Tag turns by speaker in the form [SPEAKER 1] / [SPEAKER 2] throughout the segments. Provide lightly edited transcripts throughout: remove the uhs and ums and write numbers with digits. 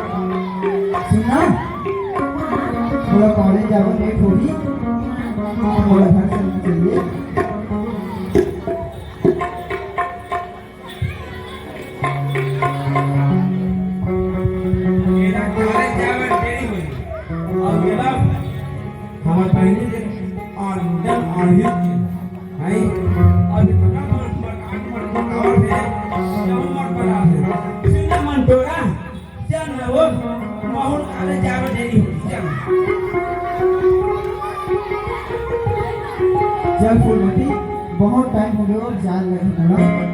[SPEAKER 1] सुनना थोड़ा कॉलेज जाओ लेट होगी थोड़ा घर चलना चाहिए हमारे पहले और डन और हिट है अभी पता और है जब मर पड़ा है सुन मन तोरा चल वो माहौल काले जावे देरी हो चल फूलमती बहुत टाइम हो गया और जान लगी ना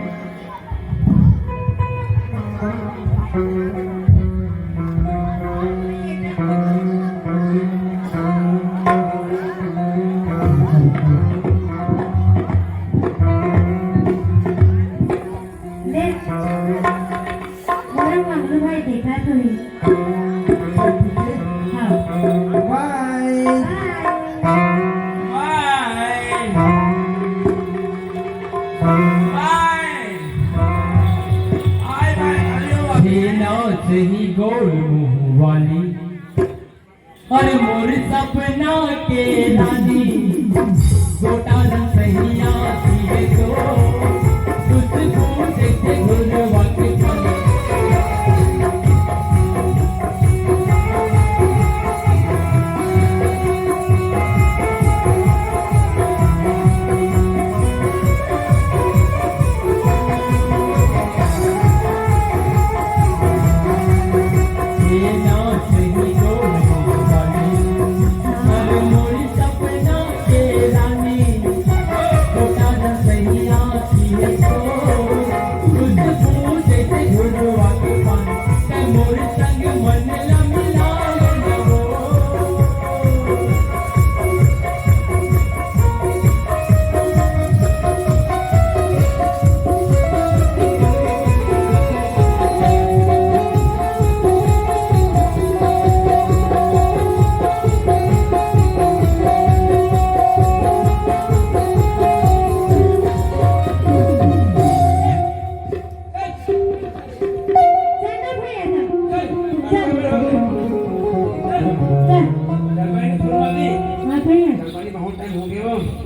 [SPEAKER 2] ही गोल मुंह वाली और मोर सपना के रानी गोटा रंग सहिया सीधे तो तुझको देखते घुरवा के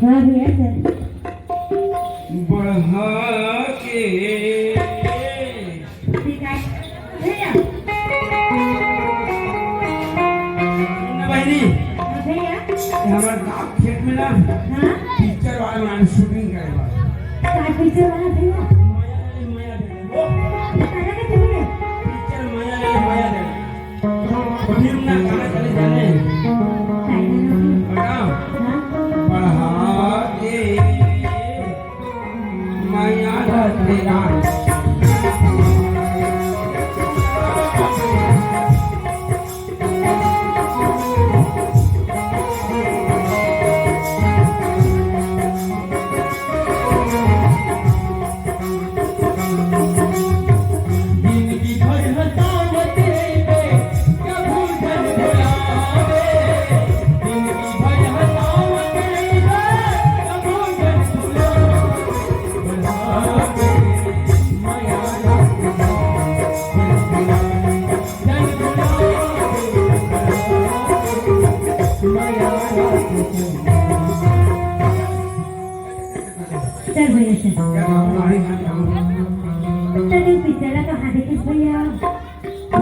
[SPEAKER 3] हाँ भैया सर
[SPEAKER 1] बढ़ा के
[SPEAKER 3] ठीक है भैया
[SPEAKER 1] बहनी
[SPEAKER 3] हाँ भैया
[SPEAKER 1] हमारे गाँव खेत में ना
[SPEAKER 3] हाँ
[SPEAKER 1] पिक्चर वाले मान शूटिंग करेगा
[SPEAKER 3] क्या पिक्चर वाला भैया
[SPEAKER 1] माया दे वो
[SPEAKER 3] खाना के तुम्हें
[SPEAKER 1] पिक्चर माया दे फिल्म ना गाना चले जाने बताओ बढ़ा के माया तेरा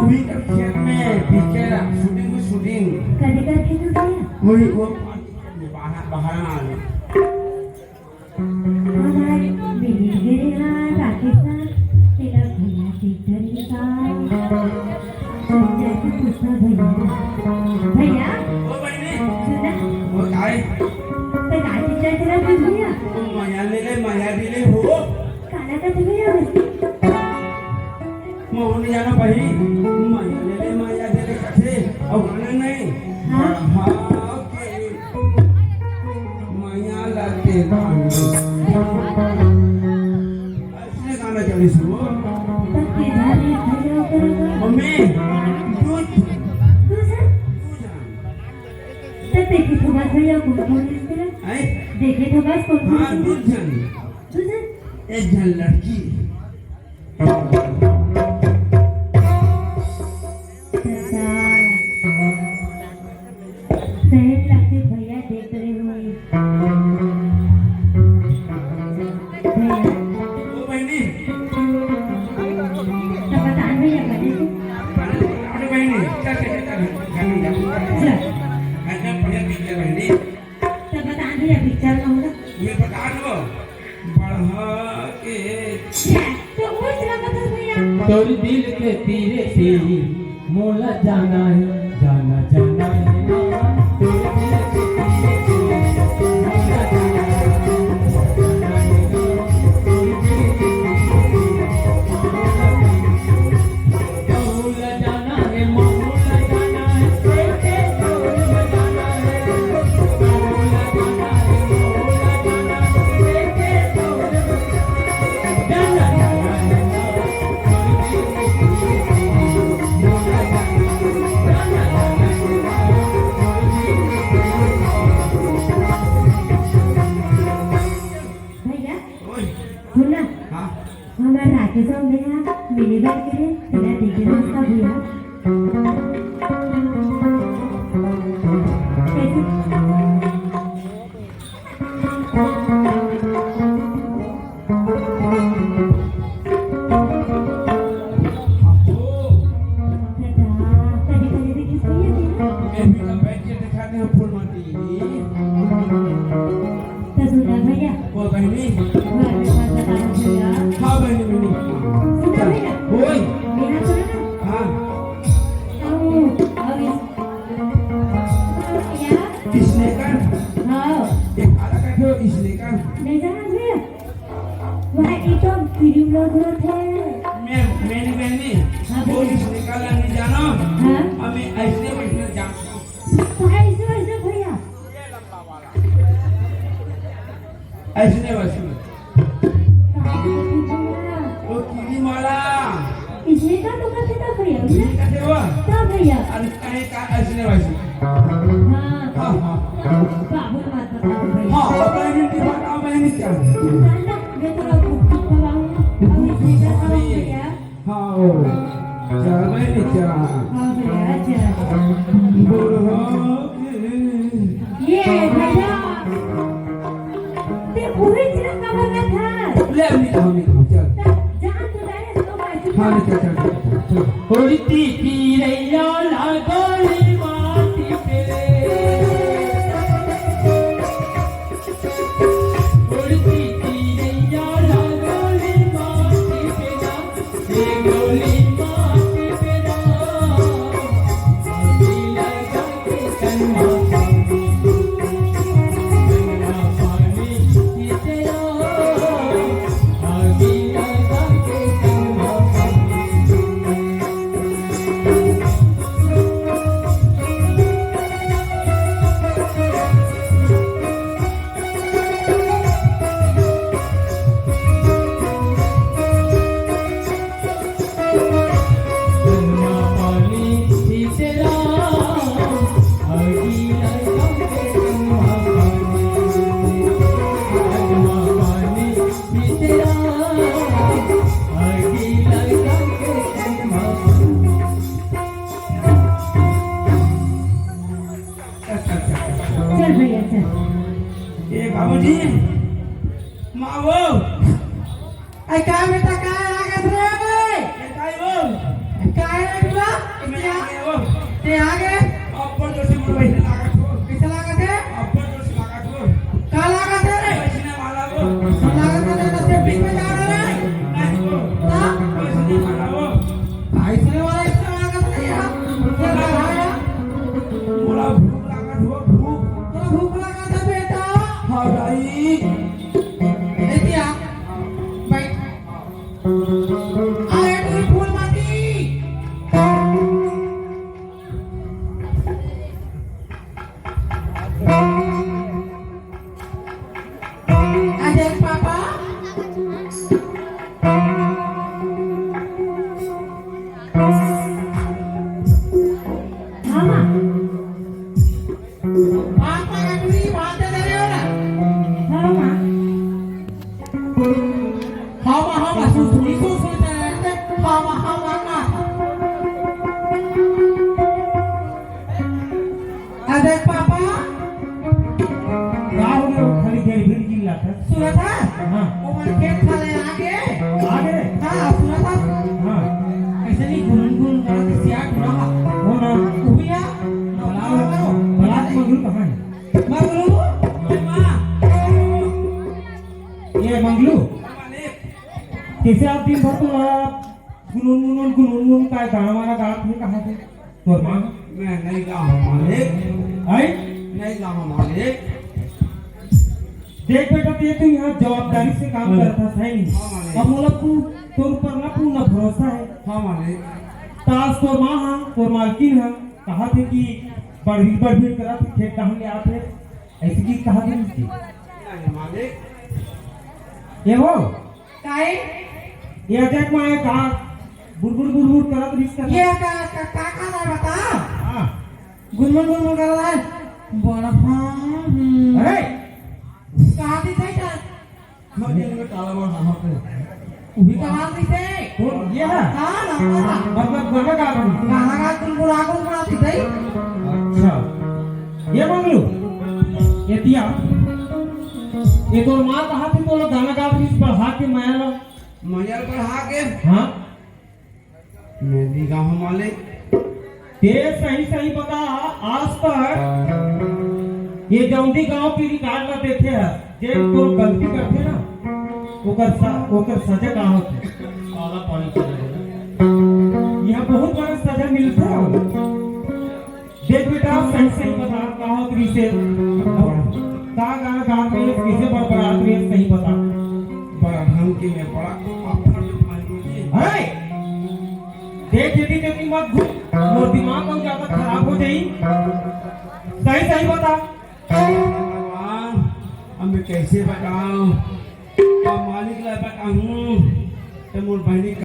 [SPEAKER 1] वही का खेत में पिक्चर शूटिंग
[SPEAKER 3] कभी करके तो भैया
[SPEAKER 1] वही वो बाहर आ गए
[SPEAKER 3] हमारे बिल्ली गिरे हाँ राकेशा तेरा भैया टीचर का जैसे पूछना भैया
[SPEAKER 1] ओ बहनी
[SPEAKER 3] सुना
[SPEAKER 1] ओ काय
[SPEAKER 3] तो राकेशा तेरा भैया
[SPEAKER 1] माया दिले हो
[SPEAKER 3] काला का भैया
[SPEAKER 1] मोहन जाना भाई माया दिले कथे और गाना नहीं
[SPEAKER 3] हाँ
[SPEAKER 1] हाँ के माया लाते गाना ऐसे गाना चली सुनो
[SPEAKER 3] तब धारी भैया करेगा
[SPEAKER 1] मम्मी दूध
[SPEAKER 3] तो देखे तो बस भैया कौन इस तरह
[SPEAKER 1] है
[SPEAKER 3] देखे तो बस कौन
[SPEAKER 1] हाँ दूध जन
[SPEAKER 3] तुझे
[SPEAKER 1] एक जन लड़की
[SPEAKER 3] सहज लगते भैया देख रहे हुए भैया
[SPEAKER 1] ओ बहनी
[SPEAKER 3] तो बता भैया बने
[SPEAKER 1] अरे बहनी चल खाने जा
[SPEAKER 3] चल
[SPEAKER 1] खाना बढ़िया पिक्चर बहनी
[SPEAKER 3] तो बता भैया पिक्चर का होगा
[SPEAKER 1] ये बता दो बढ़ा के
[SPEAKER 3] तो उस तरह का भैया
[SPEAKER 2] तोर दिल के तीरे से मोला जाना है जाना जाना है तोर दिल के तीरे से मोला जाना है जाना है तोर दिल के मोला जाना है मोला जाना है तेरे तोर जाना है मोला जाना है मोला जाना है तेरे तोर जाना है
[SPEAKER 3] भैया
[SPEAKER 1] ओए
[SPEAKER 3] सुना
[SPEAKER 1] हाँ
[SPEAKER 3] हमारे राकेश और भैया मिली बात करें तेरा देखे दोस्त का भैया कैसे कभी कभी भी किस भैया
[SPEAKER 1] बैठ के दिखाते हैं फूल माटी
[SPEAKER 3] तो सुना भैया
[SPEAKER 1] ओ बहनी
[SPEAKER 3] मैं बता भैया
[SPEAKER 1] हाँ बहनी बहनी
[SPEAKER 3] सुना भैया
[SPEAKER 1] ओए
[SPEAKER 3] मेरा सुना
[SPEAKER 1] हाँ किसने कर एक आला का क्यों इसने कर मैंने बहनी
[SPEAKER 3] हाँ,
[SPEAKER 1] वो
[SPEAKER 3] बहनी।
[SPEAKER 1] इसने काला नहीं जाना हमें ऐसे बैठना जानता ऐसे वैसे वो कीड़ी मारा कैसे हुआ अरे कहे का ऐसे वैसे हाँ हाँ हाँ और बहनी की बात आ बहनी क्या हाँ ओ चल बहनी क्या बुढ़ा
[SPEAKER 3] ये भैया ते पूरी चिरंग का बना था
[SPEAKER 1] ले अभी तो हमें चल
[SPEAKER 3] जहाँ तू जाने तो बाजू
[SPEAKER 1] हाँ चल
[SPEAKER 2] उड़ती चिड़ैया लागोली माटी पे उड़ती चिड़ैया लागोली माटी पे ये गोली माटी पे आगी लगा के कन्ना पानी पीते आगी लगा के कन्ना
[SPEAKER 1] आए तू फूल माती अरे पापा
[SPEAKER 3] मामा
[SPEAKER 1] पापा का तुझी बात दे रहे हो ना
[SPEAKER 3] मामा
[SPEAKER 1] हवा सुसुली सुसुली हवा का अरे पापा
[SPEAKER 2] क्या हो गया खाली देर भीड़ की लात है
[SPEAKER 1] सुना था
[SPEAKER 2] हाँ
[SPEAKER 1] वो मन खेत खाले आगे
[SPEAKER 2] आगे
[SPEAKER 1] हाँ सुना था
[SPEAKER 2] हाँ
[SPEAKER 1] ऐसे नहीं गुनगुन करके सियाट ना
[SPEAKER 2] हो ना
[SPEAKER 1] भैया
[SPEAKER 2] बलात् मंगलू कहाँ है
[SPEAKER 1] मगलू माँ
[SPEAKER 2] ये मंगलू कैसे आप दिन भर तो गुनगुन का गाना वाला गात में कहा थे तो माँ
[SPEAKER 1] मैं नहीं गाँव मालिक
[SPEAKER 2] आई
[SPEAKER 1] नहीं गाँव मालिक
[SPEAKER 2] देख बेटा ये तो यहाँ जवाबदारी से काम करता था ही अब मोला तोर ऊपर ना पूर्ण भरोसा है
[SPEAKER 1] हाँ मालिक
[SPEAKER 2] ताज तोर माँ हाँ तोर मालकिन हाँ कहा थे कि बढ़ी करा थे खेत कहाँ ले आते ऐसी चीज कहा थी उसकी
[SPEAKER 1] नहीं मालिक
[SPEAKER 2] ये हो
[SPEAKER 1] काहे
[SPEAKER 2] ये अजय माँ कहा बुड़बुड़ करा तो रिश्ता
[SPEAKER 1] ये का रहा है बता
[SPEAKER 2] हाँ
[SPEAKER 1] गुनगुन कर रहा है बड़ा
[SPEAKER 2] अरे
[SPEAKER 1] कहाँ थी थे क्या खाने में काला बड़ा हाँ पे उभी कहाँ थी थे
[SPEAKER 2] कौन ये है
[SPEAKER 1] हाँ ना
[SPEAKER 2] मतलब गाना गा रही
[SPEAKER 1] गाना गा गुनगुना थी थे
[SPEAKER 2] अच्छा ये मंगलू ये दिया ये तो माँ कहा थी तो गाना गा रही पढ़ा के माया लो
[SPEAKER 1] मजल पर हाके
[SPEAKER 2] हाँ
[SPEAKER 1] मैं दी गाँव मालिक
[SPEAKER 2] ते सही बता आज तक ये जौंदी गांव की रिकॉर्ड में देखे है जे तो गलती करते ना ओकर सजा का होते साला पानी चले यहाँ बहुत बड़ा सजा मिलता है देख बेटा सही बता का हो से का गाना गा के कैसे बड़बड़ात में सही बता
[SPEAKER 1] बड़ा ढंग की मैं बड़ा
[SPEAKER 2] अरे देख यदि मत घूम और दिमाग कम ज्यादा खराब हो जाई सही बता
[SPEAKER 1] भगवान अब मैं कैसे बताऊं अब मालिक ला बताऊं तो मोर बहनी